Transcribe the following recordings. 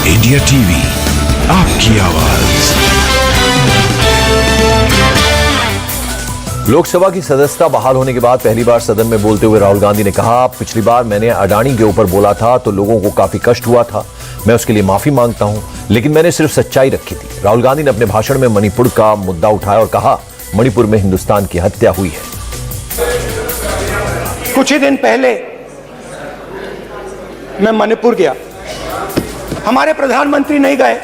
India TV, आपकी आवाज। लोकसभा की सदस्यता बहाल होने के बाद पहली बार सदन में बोलते हुए राहुल गांधी ने कहा, पिछली बार मैंने अडानी के ऊपर बोला था तो लोगों को काफी कष्ट हुआ था, मैं उसके लिए माफी मांगता हूं, लेकिन मैंने सिर्फ सच्चाई रखी थी। राहुल गांधी ने अपने भाषण में मणिपुर का मुद्दा उठाया और कहा, मणिपुर में हिंदुस्तान की हत्या हुई है। कुछ ही दिन पहले मैं मणिपुर गया, हमारे प्रधानमंत्री नहीं गए,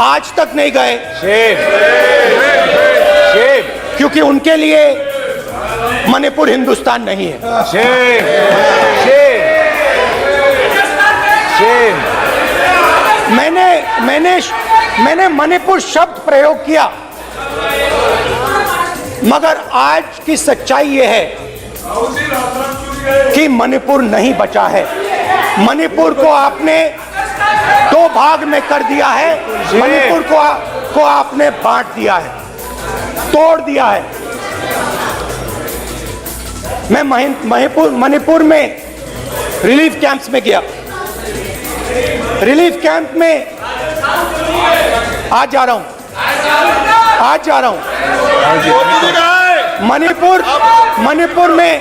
आज तक नहीं गए, क्योंकि उनके लिए मणिपुर हिंदुस्तान नहीं है। मैंने मणिपुर शब्द प्रयोग किया, मगर आज की सच्चाई यह है कि मणिपुर नहीं बचा है। मणिपुर को आपने दो भाग में कर दिया है, मणिपुर को आपने बांट दिया है, तोड़ दिया है। मैं मणिपुर में रिलीफ कैंप्स में गया, रिलीफ कैंप में आज जा रहा हूं। मणिपुर में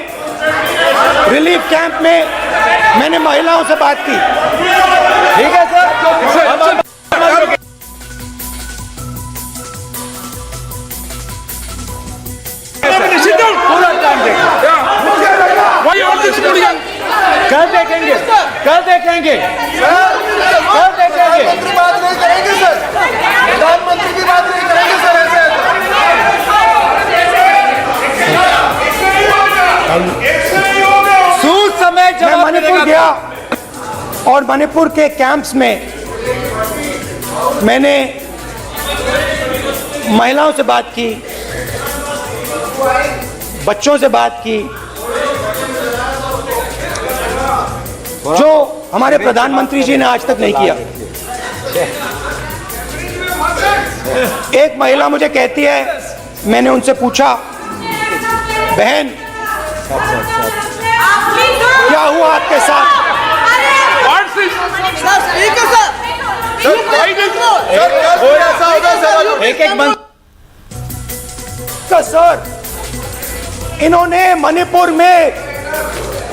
रिलीफ कैंप में मैंने महिलाओं से बात की। ठीक है सर, कल देखेंगे बात नहीं करेंगे सर, प्रधानमंत्री की बात नहीं करेंगे सर। मैं मणिपुर गया और मणिपुर के कैंप्स में मैंने महिलाओं से बात की, बच्चों से बात की, जो हमारे प्रधानमंत्री जी ने आज तक नहीं किया। एक महिला मुझे कहती है, मैंने उनसे पूछा, बहन क्या हुआ आपके साथ? सर, इन्होंने मणिपुर में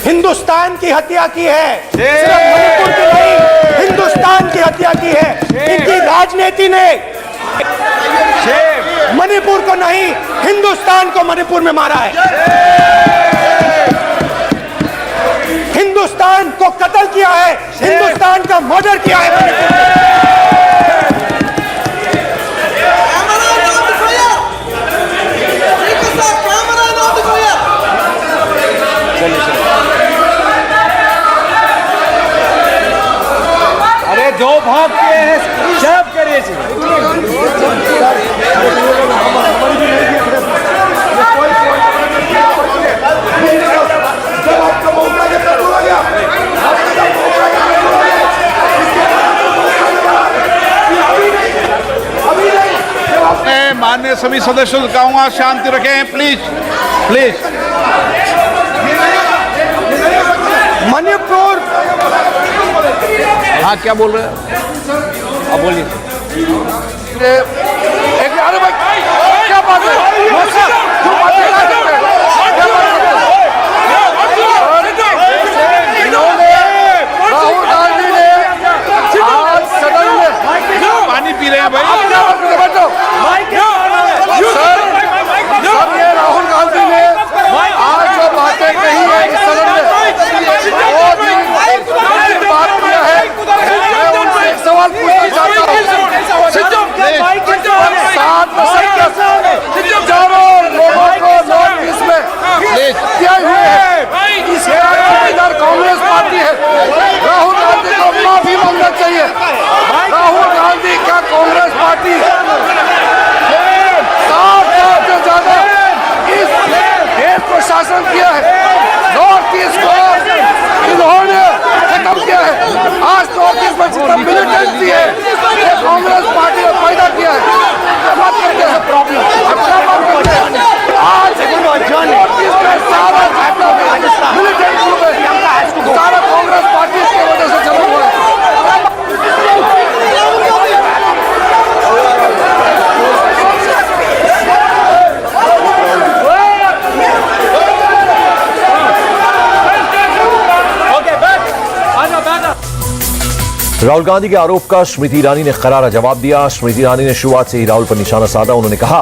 हिंदुस्तान की हत्या की है, सिर्फ मणिपुर की नहीं, हिंदुस्तान की हत्या की है। इनकी राजनीति ने मणिपुर को नहीं, हिंदुस्तान को मणिपुर में मारा है। हिंदुस्तान को कत्ल किया है, हिंदुस्तान का मर्डर किया है मणिपुर में। अरे दो भाग के हैं, सब करिए माननीय सभी सदस्यों से कहूंगा, शांति रखें प्लीज। मणिपुर, हाँ क्या बोल रहे हैं आप बोलिए। अरे भाई क्या बात है? राहुल गांधी ने आज सदन में पानी पी रहे हैं भाई। ये राहुल गांधी ने आज जो बातें कही है इस सदन में, बहुत ही बात किया है। मैं उनसे एक सवाल पूछना चाहता हूँ, 7 चारों लोगों को नॉर्थ ईस्ट में हत्या हुई है, इधर कांग्रेस पार्टी है, राहुल गांधी को माफी मांगना चाहिए। राहुल गांधी का कांग्रेस पार्टी 7 साल से ज्यादा इस देश को शासन किया है, नॉर्थ ईस्ट को इन्होंने खत्म किया है। आज नॉर्थ ईस्ट में जितना मिलिटेंसी है ये कांग्रेस पार्टी ने पैदा किया है। बात करते हैं प्रॉब्लम, आज नॉर्थ ईस्ट में सारा मिलिटेंट ग्रुप है, सारा कांग्रेस पार्टी की वजह से चला हुआ है। राहुल गांधी के आरोप का स्मृति ईरानी ने करारा जवाब दिया। स्मृति ईरानी ने शुरुआत से ही राहुल पर निशाना साधा। उन्होंने कहा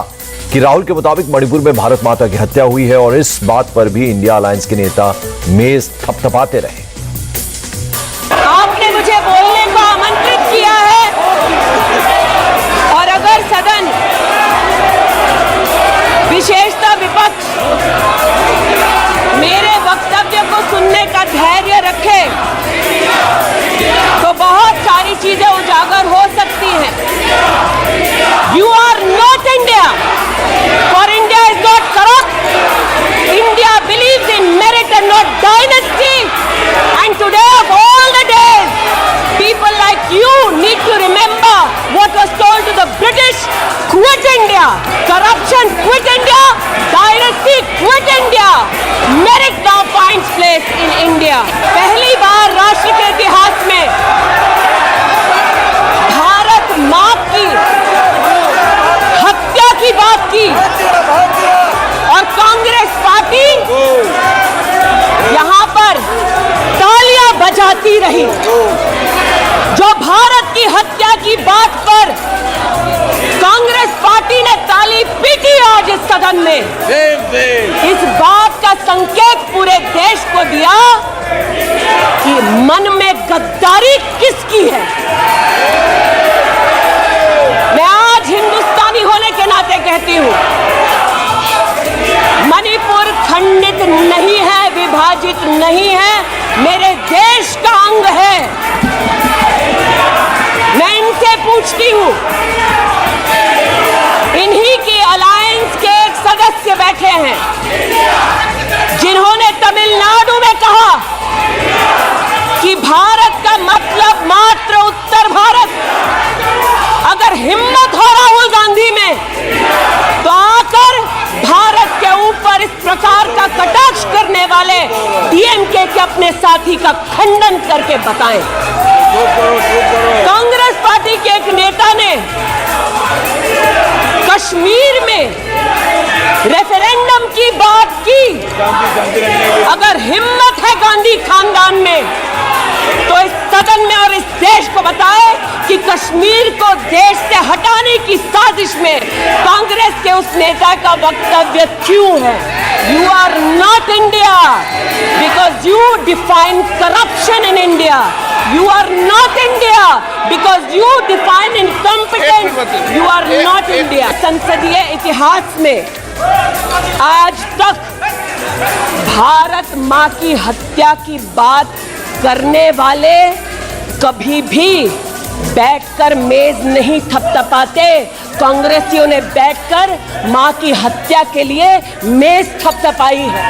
कि राहुल के मुताबिक मणिपुर में भारत माता की हत्या हुई है और इस बात पर भी इंडिया अलायंस के नेता मेज थपथपाते रहे। आपने मुझे बोलने को आमंत्रित किया है और अगर सदन विशेषतः विपक्ष मेरे वक्तव्य को सुनने का धैर्य रखे तो बहुत सारी चीजें उजागर हो सकती हैं। You are not India, for India is not corrupt. India believes in merit and not dynasty, and today of all the days people like you need to remember what was told to the British: quit India, corruption quit India, dynasty quit India, merit now finds place in India। पहली बार राष्ट्र के इतिहास में भारत मां की हत्या की बात की और कांग्रेस पार्टी यहां पर तालियां बजाती रही। जो भारत की हत्या की बात पर कांग्रेस पार्टी ने ताली पीटी आज इस सदन में, इस बात का संकेत पूरे देश को दिया कि मन में गद्दारी किसकी है। मैं आज हिंदुस्तानी होने के नाते कहती हूं, मणिपुर खंडित नहीं है, विभाजित नहीं है, मेरे देश का अंग है। मैं इनसे पूछती हूं, इन्हीं के अलायंस के एक सदस्य बैठे हैं जिन्होंने तमिलनाडु में कहा कि भारत का मतलब मात्र उत्तर भारत। अगर हिम्मत हो राहुल गांधी में तो आकर भारत के ऊपर इस प्रकार का कटाक्ष करने वाले डीएमके के अपने साथी का खंडन करके बताएं। कांग्रेस पार्टी के एक नेता ने कश्मीर में रेफरेंडम की बात की। अगर हिम्मत है गांधी खानदान में तो इस सदन में और इस देश को बताए कि कश्मीर को देश से हटाने की साजिश में कांग्रेस के उस नेता का वक्तव्य क्यों है। You are not India because you define corruption in India. You are not India because you define incompetence. You are not India. संसदीय इतिहास में आज तक भारत मां की हत्या की बात करने वाले कभी भी बैठकर मेज नहीं थपथपाते। कांग्रेसियों ने बैठकर मां की हत्या के लिए मेज थपथपाई है।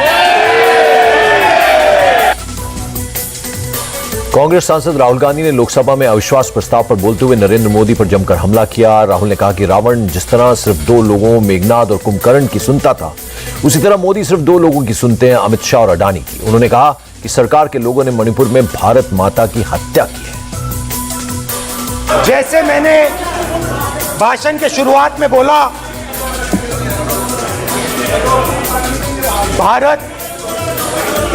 कांग्रेस सांसद राहुल गांधी ने लोकसभा में अविश्वास प्रस्ताव पर बोलते हुए नरेंद्र मोदी पर जमकर हमला किया। राहुल ने कहा कि रावण जिस तरह सिर्फ दो लोगों मेघनाद और कुंभकर्ण की सुनता था, उसी तरह मोदी सिर्फ दो लोगों की सुनते हैं, अमित शाह और अडानी की। उन्होंने कहा कि सरकार के लोगों ने मणिपुर में भारत माता की हत्या की है। जैसे मैंने भाषण के शुरुआत में बोला, भारत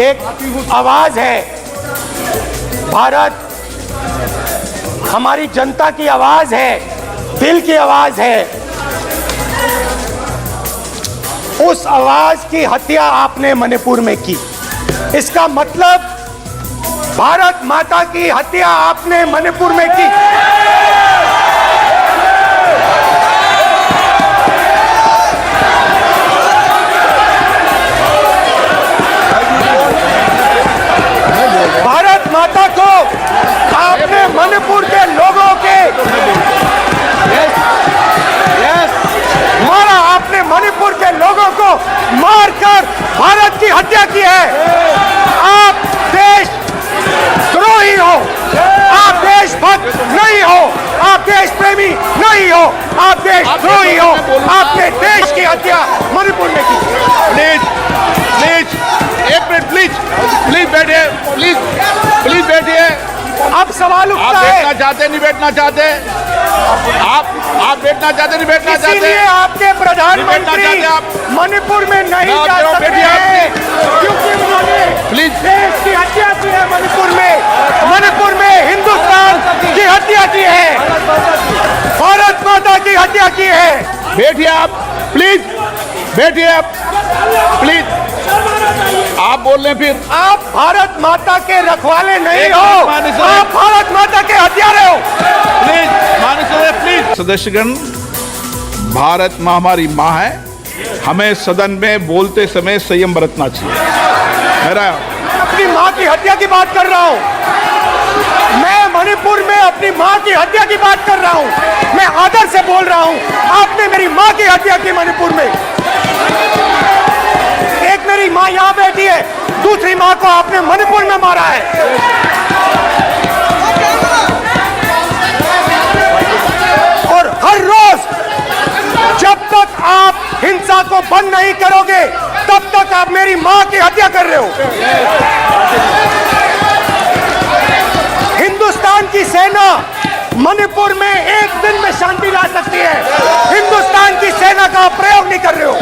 एक आवाज है। भारत हमारी जनता की आवाज है, दिल की आवाज है। उस आवाज की हत्या आपने मणिपुर में की। इसका मतलब भारत माता की हत्या आपने मणिपुर में की। भारत माता को आपने मणिपुर के लोगों के मारा। आपने मणिपुर के लोगों को मारकर भारत की हत्या की है। आप देश द्रोही हो, आप देशभक्त नहीं हो, आप देश प्रेमी नहीं हो, आप देशद्रोही हो। आपने देश की हत्या मणिपुर में की। प्लीज प्लीज एक मिनट, प्लीज बैठिए, प्लीज बैठिए। अब सवाल आप उठता है, बैठना चाहते नहीं बैठना चाहते? आप बैठना चाहते नहीं बैठना चाहते? इसीलिए आपके प्रधानमंत्री मणिपुर में नहीं जा सकते हैं क्योंकि उन्होंने देश की हत्या की है। मणिपुर में हिंदुस्तान की बैठिए आप, प्लीज बैठिए आप, प्लीज। आप बोल रहे हैं फिर। आप भारत माता के रखवाले नहीं हो, माननीय सदस्य। आप भारत माता के हत्यारे हो। प्लीज माननीय सदस्य, प्लीज। सदस्यगण, भारत माँ हमारी माँ है, हमें सदन में बोलते समय संयम बरतना चाहिए। मेरा अपनी माँ की हत्या की बात कर रहा हूँ मैं, मणिपुर में अपनी माँ की हत्या की बात कर रहा हूँ मैं, आदर से बोल रहा हूँ। आपने मेरी माँ की हत्या की मणिपुर में। एक मेरी माँ यहाँ बैठी है, दूसरी माँ को आपने मणिपुर में मारा है। और हर रोज जब तक आप हिंसा को बंद नहीं करोगे तब तक आप मेरी माँ की हत्या कर रहे हो। हिंदुस्तान की सेना मणिपुर में एक दिन में शांति ला सकती है, हिंदुस्तान की सेना का आप प्रयोग नहीं कर रहे हो,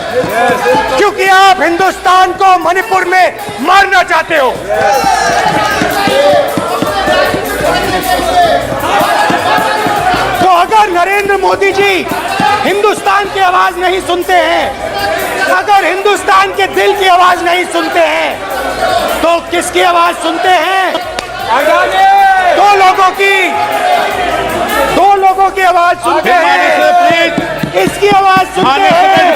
क्योंकि आप हिंदुस्तान को मणिपुर में मारना चाहते हो। तो अगर नरेंद्र मोदी जी हिंदुस्तान की आवाज नहीं सुनते हैं, अगर हिंदुस्तान के दिल की आवाज नहीं सुनते हैं, तो किसकी आवाज सुनते हैं? दो लोगों की आवाज सुनते हैं। इसकी आवाज सुनते हैं,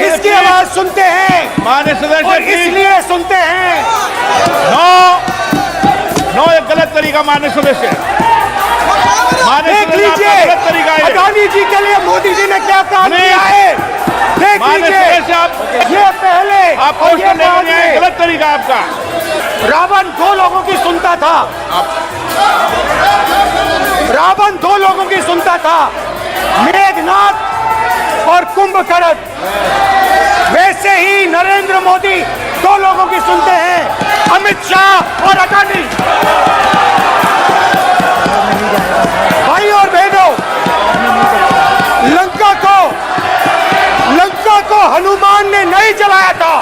इसकी आवाज सुनते हैं, माननीय सदस्य, और इसलिए सुनते हैं। नो, एक गलत तरीका माननीय सदस्य। देख लीजिए अडानी जी के लिए मोदी जी ने क्या काम किया है। देख लीजिए, ये पहले आप और ये बाद में। गलत तरीका आपका। रावण दो लोगों की सुनता था, रावण दो लोगों की सुनता था, मेघनाथ और कुंभकर्ण। वैसे ही नरेंद्र मोदी दो लोगों की सुनते हैं, अमित शाह और अडानी। भाई और बहनों, लंका को हनुमान ने नहीं जलाया था,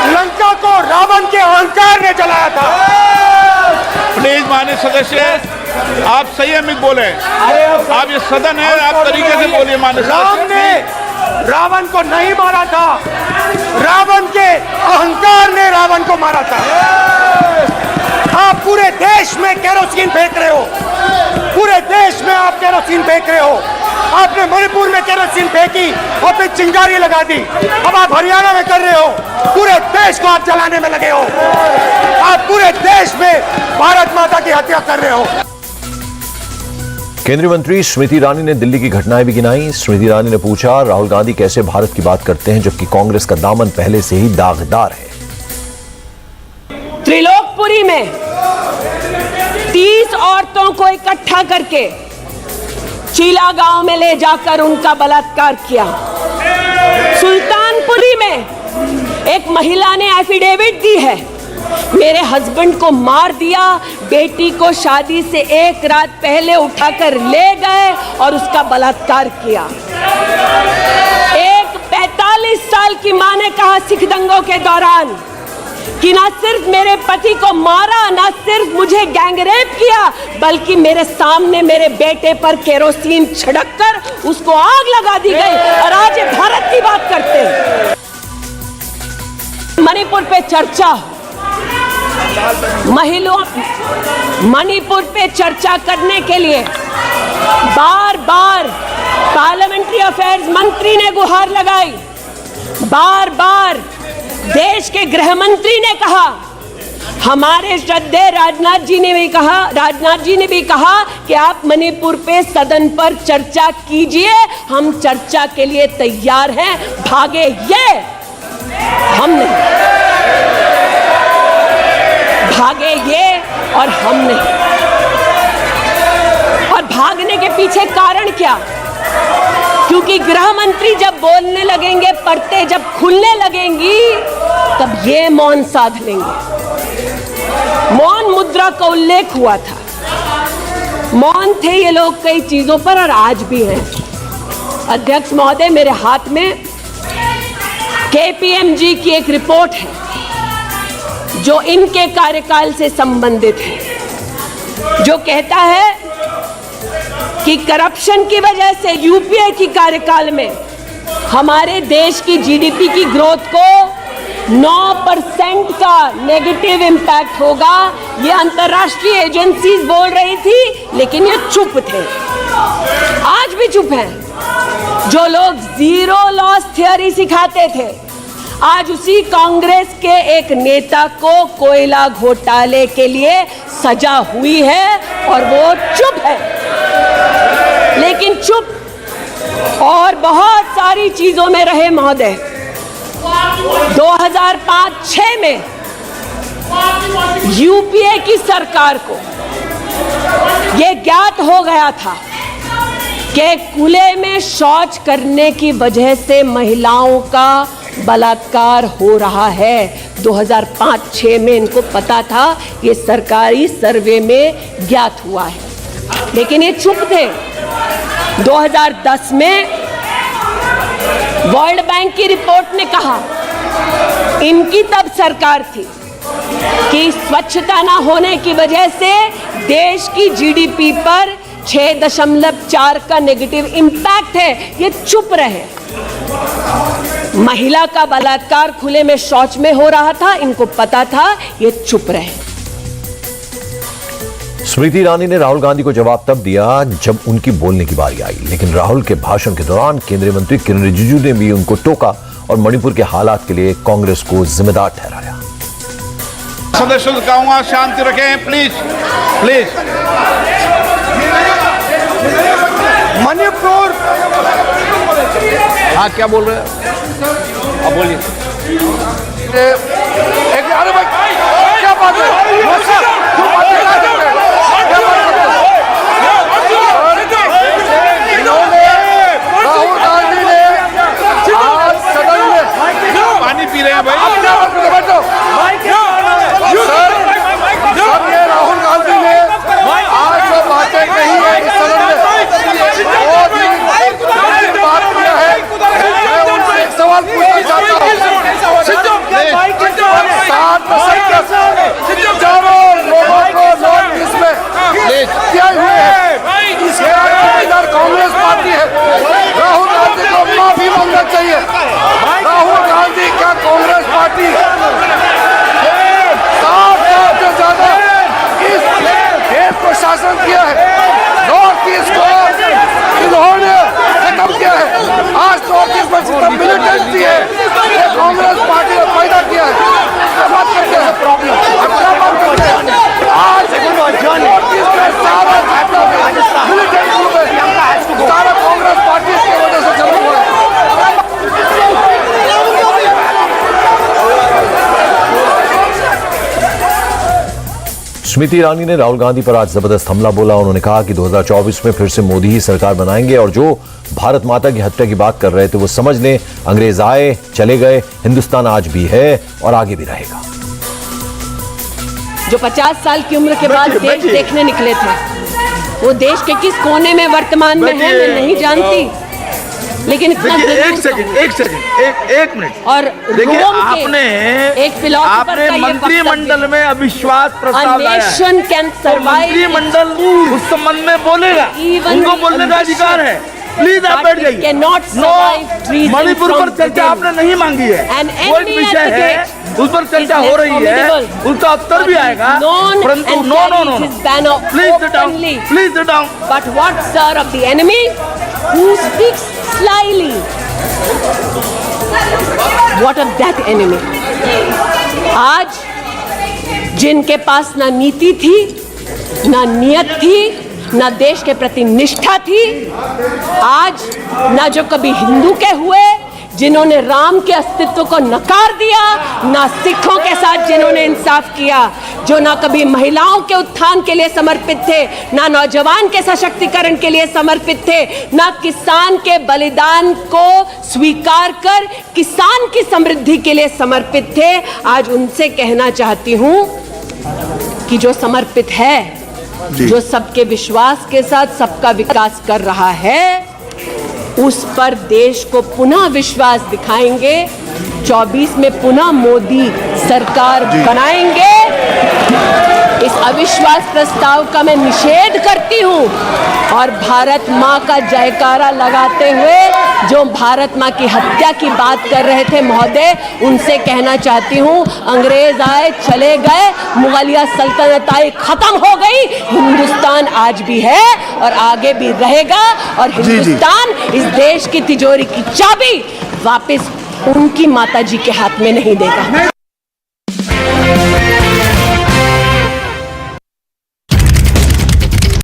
लंका को रावण के अहंकार ने जलाया था। प्लीज माननीय सदस्य, आप संयमित बोले। आप ये सदन है, आप तरीके से बोलिए। माननीय राम ने रावण को नहीं मारा था, रावण के अहंकार ने रावण को मारा था। आप पूरे देश में केरोसिन फेंक रहे हो, पूरे देश में आप केरोसिन फेंक रहे हो। आपने मणिपुर में केरोसिन फेंकी और फिर चिंगारी लगा दी। अब आप हरियाणा में कर रहे हो, पूरे देश को आप जलाने में लगे हो। आप पूरे देश में भारत माता की हत्या कर रहे हो। केंद्रीय मंत्री स्मृति ईरानी ने दिल्ली की घटनाएं भी गिनाई। स्मृति ईरानी ने पूछा, राहुल गांधी कैसे भारत की बात करते हैं जबकि कांग्रेस का दामन पहले से ही दागदार है। त्रिलोकपुरी में 30 औरतों को इकट्ठा करके चीला गांव में ले जाकर उनका बलात्कार किया। सुल्तानपुरी में एक महिला ने एफिडेविट दी है, मेरे हस्बैंड को मार दिया, बेटी को शादी से एक रात पहले उठाकर ले गए और उसका बलात्कार किया। एक 45 साल की मां ने कहा सिख दंगों के दौरान कि ना सिर्फ मेरे पति को मारा, ना सिर्फ मुझे गैंगरेप किया, बल्कि मेरे सामने मेरे बेटे पर केरोसिन छिड़ककर उसको आग लगा दी गई। और आज ये भारत की बात करते हैं। मणिपुर पे चर्चा, मणिपुर पे चर्चा करने के लिए बार बार पार्लियामेंट्री अफेयर्स मंत्री ने गुहार लगाई, बार बार देश के गृह मंत्री ने कहा, हमारे श्रद्धेय राजनाथ जी ने भी कहा कि आप मणिपुर पे सदन पर चर्चा कीजिए, हम चर्चा के लिए तैयार हैं। भागे ये, हम नहीं, भागे ये और हम नहीं। और भागने के पीछे कारण क्या? क्योंकि गृह मंत्री जब बोलने लगेंगे, पर्दे जब खुलने लगेंगी, तब ये मौन साध लेंगे। मौन मुद्रा का उल्लेख हुआ था, मौन थे ये लोग कई चीजों पर और आज भी हैं। अध्यक्ष महोदय, मेरे हाथ में KPMG की एक रिपोर्ट है जो इनके कार्यकाल से संबंधित है, जो कहता है कि करप्शन की वजह से यूपीए की कार्यकाल में हमारे देश की जीडीपी की ग्रोथ को 9% का नेगेटिव इम्पैक्ट होगा। ये अंतर्राष्ट्रीय एजेंसीज बोल रही थी, लेकिन ये चुप थे, आज भी चुप हैं। जो लोग जीरो लॉस थियरी सिखाते थे, आज उसी कांग्रेस के एक नेता को कोयला घोटाले के लिए सजा हुई है और वो चुप है। लेकिन चुप और बहुत सारी चीजों में रहे महोदय। 2005-06 में यूपीए की सरकार को यह ज्ञात हो गया था कि खुले में शौच करने की वजह से महिलाओं का बलात्कार हो रहा है। 2005-06 में इनको पता था, ये सरकारी सर्वे में ज्ञात हुआ है, लेकिन ये चुप थे। 2010 में वर्ल्ड बैंक की रिपोर्ट ने कहा, इनकी तब सरकार थी, कि स्वच्छता ना होने की वजह से देश की जीडीपी पर 6.4 का नेगेटिव इम्पैक्ट है। ये चुप रहे। महिला का बलात्कार खुले में शौच में हो रहा था, इनको पता था, ये चुप रहे। स्मृति ईरानी ने राहुल गांधी को जवाब तब दिया जब उनकी बोलने की बारी आई, लेकिन राहुल के भाषण के दौरान केंद्रीय मंत्री किरण रिजिजू ने भी उनको टोका और मणिपुर के हालात के लिए कांग्रेस को जिम्मेदार ठहराया। सदस्यों से कहूंगा शांति रखें, प्लीज प्लीज। मणिपुर, हाँ क्या बोल रहे हैं आप, बोलिए। अरे भाई क्या बात है, राहुल गांधी ने आज सदन में पानी पी रहे हैं भाई। सर ये राहुल गांधी ने आज जो बातें कही है इस सदन में, बहुत ही बात किया है। मैं उनसे एक सवाल पूछना चाहता हूँ। 60% चारों लोगों को नोटिस में क्या हुए हैं, इधर कांग्रेस पार्टी है। राहुल गांधी को माफी मांगना चाहिए। राहुल गांधी का कांग्रेस पार्टी 60 साल से ज्यादा इस देश को शासन किया है। नॉर्थ ईस्ट को इन्होंने खत्म किया है। आज नॉर्थ ईस्ट में जितना मिलिटेंसी है ये कांग्रेस पार्टी ने पैदा किया है। बात करते हैं प्रॉब्लम, बात करते हैं। आज नॉर्थ ईस्ट में सारा मिलिटेंसी में सारा कांग्रेस पार्टी की वजह से चल रहा है। स्मृति ईरानी ने राहुल गांधी पर आज जबरदस्त हमला बोला। उन्होंने कहा कि 2024 में फिर से मोदी ही सरकार बनाएंगे और जो भारत माता की हत्या की बात कर रहे थे वो समझ लें, अंग्रेज आए चले गए, हिंदुस्तान आज भी है और आगे भी रहेगा। जो 50 साल की उम्र के बाद देश देखने निकले थे, वो देश के किस कोने में वर्तमान में है मैं नहीं जानती, लेकिन इतना एक मिनट। और देखिए, रोम के आपने एक फिलॉसफर का ये मंत्रिमंडल में अविश्वास प्रस्ताव लाया है। नेशन कैन सर्वाइव, मंत्रिमंडल उस संबंध में बोलेगा, उनको बोलने का अधिकार है। प्लीज आप बैठ जाइए। मणिपुर पर चर्चा आपने नहीं मांगी है, वो एक विषय है, उस पर चर्चा हो रही है, उसका उत्तर भी आएगा, परंतु no please sit down, please sit down. But what sir of the enemy who speaks slyly, what of that enemy? आज जिनके पास ना नीति थी, ना नियत थी, ना देश के प्रति निष्ठा थी, आज ना जो कभी हिंदू के हुए, जिन्होंने राम के अस्तित्व को नकार दिया, ना सिखों के साथ जिन्होंने इंसाफ किया, जो ना कभी महिलाओं के उत्थान के लिए समर्पित थे, ना नौजवान के सशक्तिकरण के लिए समर्पित थे, ना किसान के बलिदान को स्वीकार कर किसान की समृद्धि के लिए समर्पित थे। आज उनसे कहना चाहती हूं कि जो समर्पित है, जो सबके विश्वास के साथ सबका विकास कर रहा है, उस पर देश को पुनः विश्वास दिखाएंगे। 24 में पुनः मोदी सरकार बनाएंगे। इस अविश्वास प्रस्ताव का मैं निषेध करती हूं और भारत मां का जयकारा लगाते हुए जो भारत मां की हत्या की बात कर रहे थे महोदय, उनसे कहना चाहती हूं, अंग्रेज आए चले गए, मुगलिया सल्तनत आई खत्म हो गई, हिंदुस्तान आज भी है और आगे भी रहेगा और हिंदुस्तान इस देश की तिजोरी की चाबी वापस उनकी माताजी के हाथ में नहीं देगा।